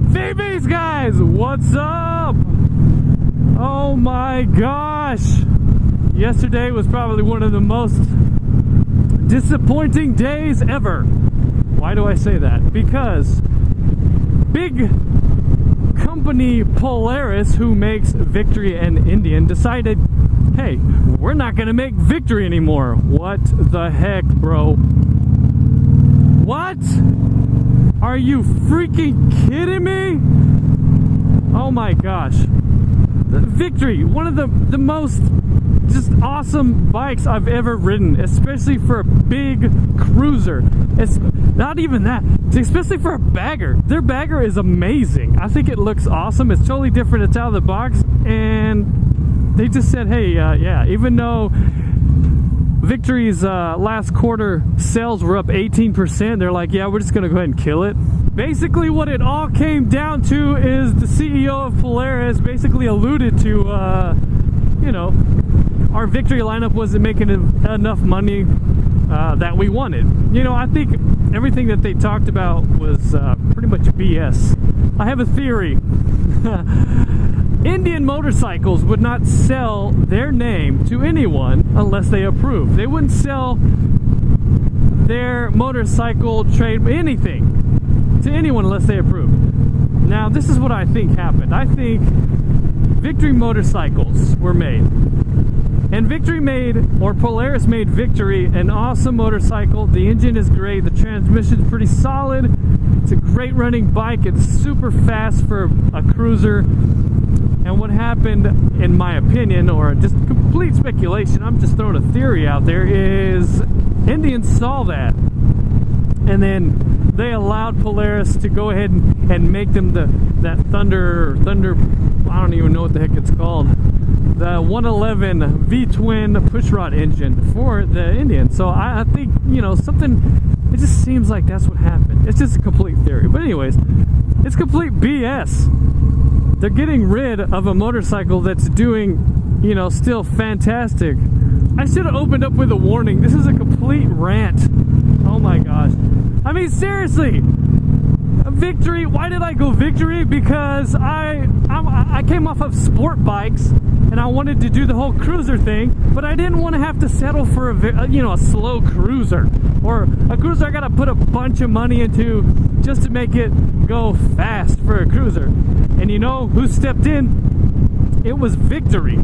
Vbeast guys, what's up? Oh my gosh, yesterday was probably one of the most disappointing days ever. Why do I say that? Because big company Polaris, who makes Victory and Indian, decided, hey, we're not gonna make Victory anymore. What the heck, bro? What? Are you freaking kidding me? Oh my gosh. The Victory, one of the most just awesome bikes I've ever ridden, especially for a big cruiser. It's not even that, especially for a bagger. Their bagger is amazing. I think it looks awesome. It's totally different. It's out of the box. And they just said, hey, yeah, even though Victory's last quarter sales were up 18%, they're like, yeah, we're just gonna go ahead and kill it. Basically what it all came down to is the CEO of Polaris basically alluded to, you know, our Victory lineup wasn't making enough money that we wanted. You know, I think everything that they talked about was pretty much BS. I have a theory. Indian motorcycles would not sell their name to anyone unless they approve. They wouldn't sell their motorcycle trade anything to anyone unless they approve. Now, this is what I think happened. I think Victory motorcycles were made. And Victory made, or Polaris made Victory an awesome motorcycle. The engine is great. The transmission's pretty solid. It's a great running bike. It's super fast for a cruiser. And what happened, in my opinion, or just complete speculation, I'm just throwing a theory out there, is Indians saw that. And then they allowed Polaris to go ahead and make them that Thunder, I don't even know what the heck it's called, the 111 V-twin pushrod engine for the Indian. So I think, you know, something, it just seems like that's what happened. It's just a complete theory. But anyways, it's complete BS. They're getting rid of a motorcycle that's doing, you know, still fantastic. I should have opened up with a warning. This is a complete rant. Oh my gosh. I mean, seriously. Victory, why did I go Victory? Because I came off of sport bikes and I wanted to do the whole cruiser thing, but I didn't want to have to settle for a slow cruiser or a cruiser I gotta put a bunch of money into just to make it go fast for a cruiser. And you know who stepped in? It was Victory.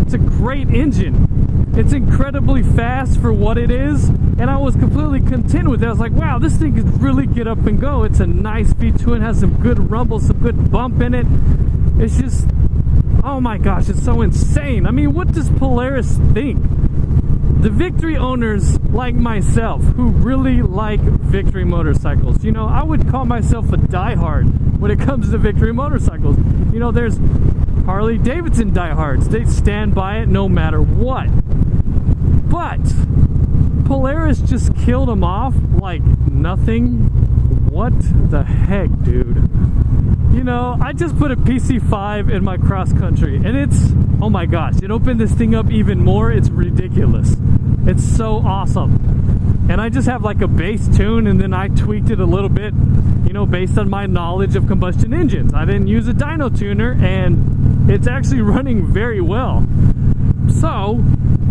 It's a great engine. It's incredibly fast for what it is, and I was completely content with it. I was like, wow, this thing could really get up and go. It's a nice V-twin, has some good rumble, some good bump in it. It's just, oh my gosh, it's so insane. I mean, what does Polaris think? The Victory owners like myself, who really like Victory motorcycles, you know, I would call myself a diehard when it comes to Victory motorcycles. You know, there's Harley Davidson diehards. They stand by it no matter what. But Polaris just killed them off like nothing. What the heck, dude? You know, I just put a PC5 in my cross country and it's, oh my gosh, it opened this thing up even more. It's ridiculous. It's so awesome. And I just have like a base tune and then I tweaked it a little bit, you know, based on my knowledge of combustion engines. I didn't use a dyno tuner and it's actually running very well. So,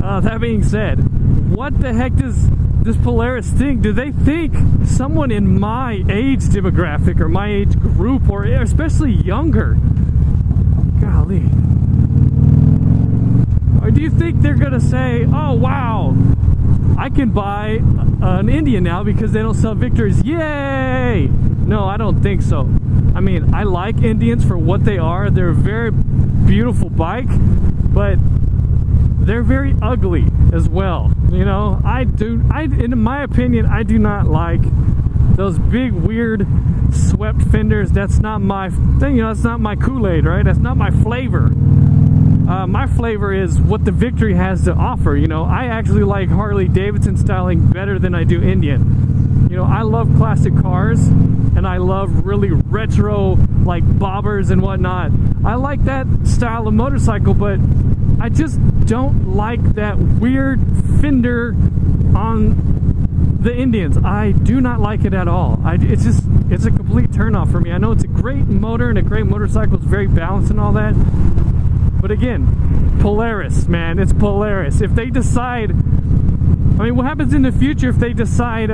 that being said, what the heck does this Polaris think? Do they think someone in my age demographic or my age group, or especially younger, golly, or do you think they're gonna say, oh wow, I can buy an Indian now because they don't sell Victories, yay? No, I don't think so. I mean, I like Indians for what they are. They're a very beautiful bike, but they're very ugly as well. You know, in my opinion, I do not like those big weird swept fenders. That's not my thing, you know, that's not my Kool-Aid, right? That's not my flavor. My flavor is what the Victory has to offer. You know, I actually like Harley Davidson styling better than I do Indian. You know, I love classic cars and I love really retro like bobbers and whatnot. I like that style of motorcycle, but I just don't like that weird fender on the Indians. I do not like it at all. It's a complete turnoff for me. I know it's a great motor and a great motorcycle. It's very balanced and all that. But again, Polaris, man, it's Polaris. If they decide, I mean, what happens in the future if they decide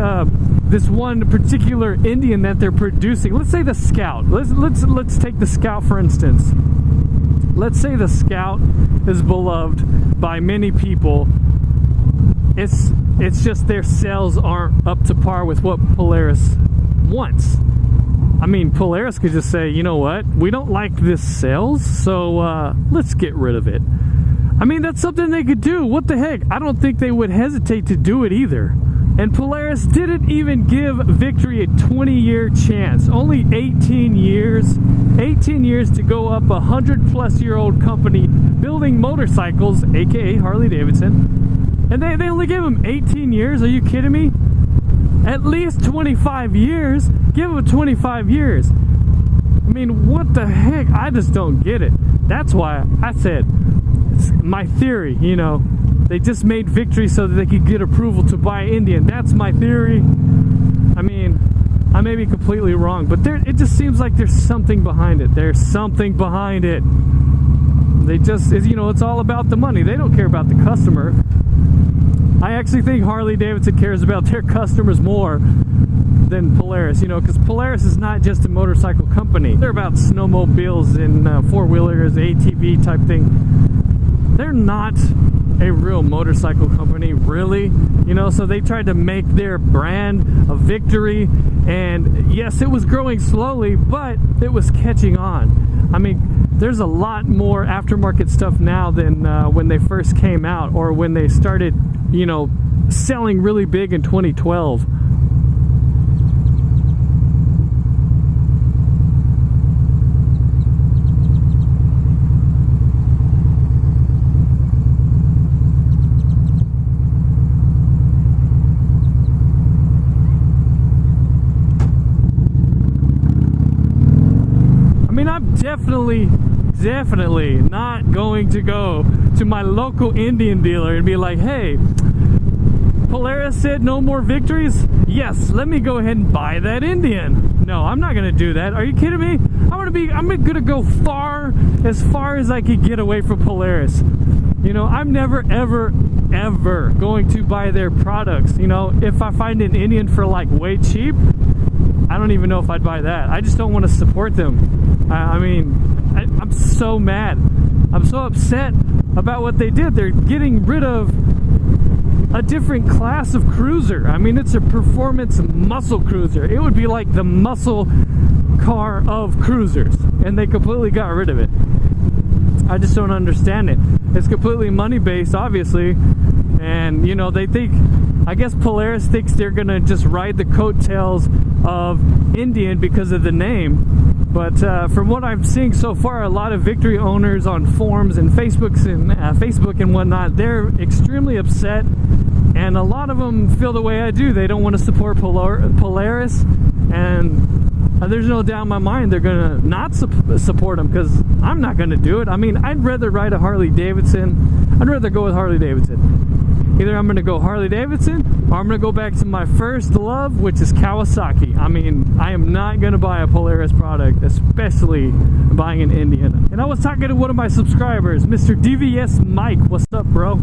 this one particular Indian that they're producing? Let's say the Scout. Let's take the Scout for instance. Let's say the Scout is beloved by many people. It's just their sales aren't up to par with what Polaris wants. I mean, Polaris could just say, you know what, we don't like this sales, so let's get rid of it. I mean, that's something they could do. What the heck? I don't think they would hesitate to do it either. And Polaris didn't even give Victory a 20-year chance. Only 18 years. 18 years to go up a 100-plus-year-old company building motorcycles, aka Harley Davidson. And they only gave them 18 years? Are you kidding me? At least 25 years. Give them 25 years. I mean, what the heck? I just don't get it. That's why I said, it's my theory, you know, they just made Victory so that they could get approval to buy Indian. That's my theory. I mean, I may be completely wrong, but it just seems like there's something behind it. There's something behind it. They just, you know, it's all about the money. They don't care about the customer. I actually think Harley Davidson cares about their customers more than Polaris, you know, because Polaris is not just a motorcycle company. They're about snowmobiles and four-wheelers, ATV type thing. They're not a real motorcycle company, really, you know, so they tried to make their brand a Victory, and yes, it was growing slowly, but it was catching on. I mean, there's a lot more aftermarket stuff now than when they first came out, or when they started, you know, selling really big in 2012. I'm definitely not going to go to my local Indian dealer and be like, hey, Polaris said no more Victories? Yes, let me go ahead and buy that Indian. No, I'm not gonna do that. Are you kidding me? I'm gonna go as far as I could get away from Polaris. You know, I'm never ever going to buy their products. You know, if I find an Indian for like way cheap, I don't even know if I'd buy that. I just don't want to support them. I mean, I'm so mad. I'm so upset about what they did. They're getting rid of a different class of cruiser. I mean, it's a performance muscle cruiser. It would be like the muscle car of cruisers, and they completely got rid of it. I just don't understand it. It's completely money-based, obviously, and, you know, they think, I guess Polaris thinks they're gonna just ride the coattails of Indian because of the name. But from what I'm seeing so far, a lot of Victory owners on forums and Facebook and whatnot, they're extremely upset, and a lot of them feel the way I do. They don't want to support Polaris, and there's no doubt in my mind they're gonna not support them, because I'm not gonna do it. I mean, I'd rather ride a Harley Davidson. I'd rather go with Harley Davidson. Either I'm gonna go Harley Davidson, or I'm gonna go back to my first love, which is Kawasaki. I mean, I am not gonna buy a Polaris product, especially buying an Indian. And I was talking to one of my subscribers, Mr. DVS Mike. What's up, bro?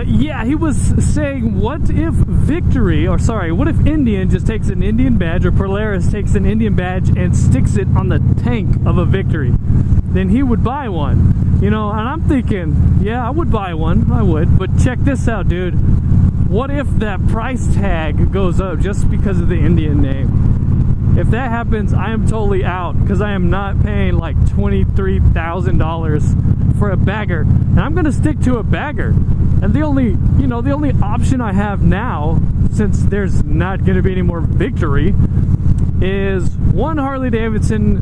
Yeah, he was saying, what if what if Indian just takes an Indian badge, or Polaris takes an Indian badge and sticks it on the tank of a Victory? Then he would buy one. You know, and I'm thinking, yeah, I would buy one. I would. But check this out, dude. What if that price tag goes up just because of the Indian name? If that happens, I am totally out, because I am not paying like $23,000 for a bagger. And I'm going to stick to a bagger. And the only option I have now, since there's not going to be any more Victory, is one Harley Davidson,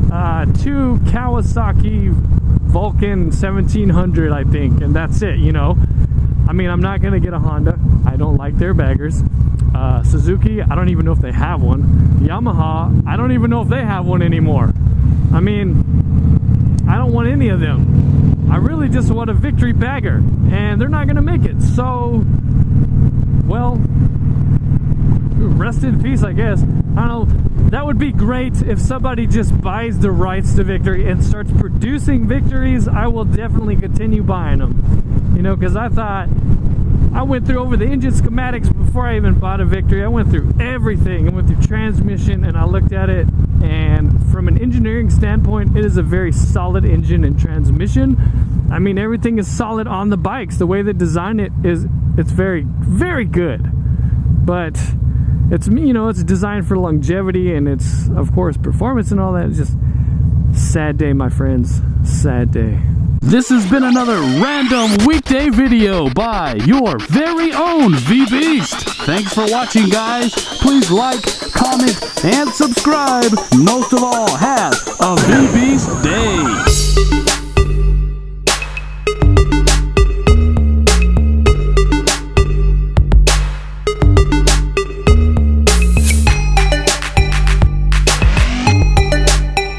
two Kawasaki Vulcan 1700, I think, and that's it, you know. I mean, I'm not gonna get a Honda. I don't like their baggers. Suzuki, I don't even know if they have one. Yamaha, I don't even know if they have one anymore. I mean, I don't want any of them. I really just want a victory bagger, and they're not going to make it. So, well, rest in peace, I guess. I don't know. That would be great if somebody just buys the rights to victory and starts producing victories. I will definitely continue buying them. You know, because I thought, I went through over the engine schematics before I even bought a victory. I went through everything. I went through transmission, and I looked at it, and from an engineering standpoint, it is a very solid engine and transmission. I mean, everything is solid on the bikes. The way they design it is, it's very, very good. But it's, you know, it's designed for longevity, and it's, of course, performance and all that. It's just sad day, my friends. Sad day. This has been another random weekday video by your very own Vbeast. Thanks for watching, guys. Please like, comment, and subscribe. Most of all, have a Vbeast day.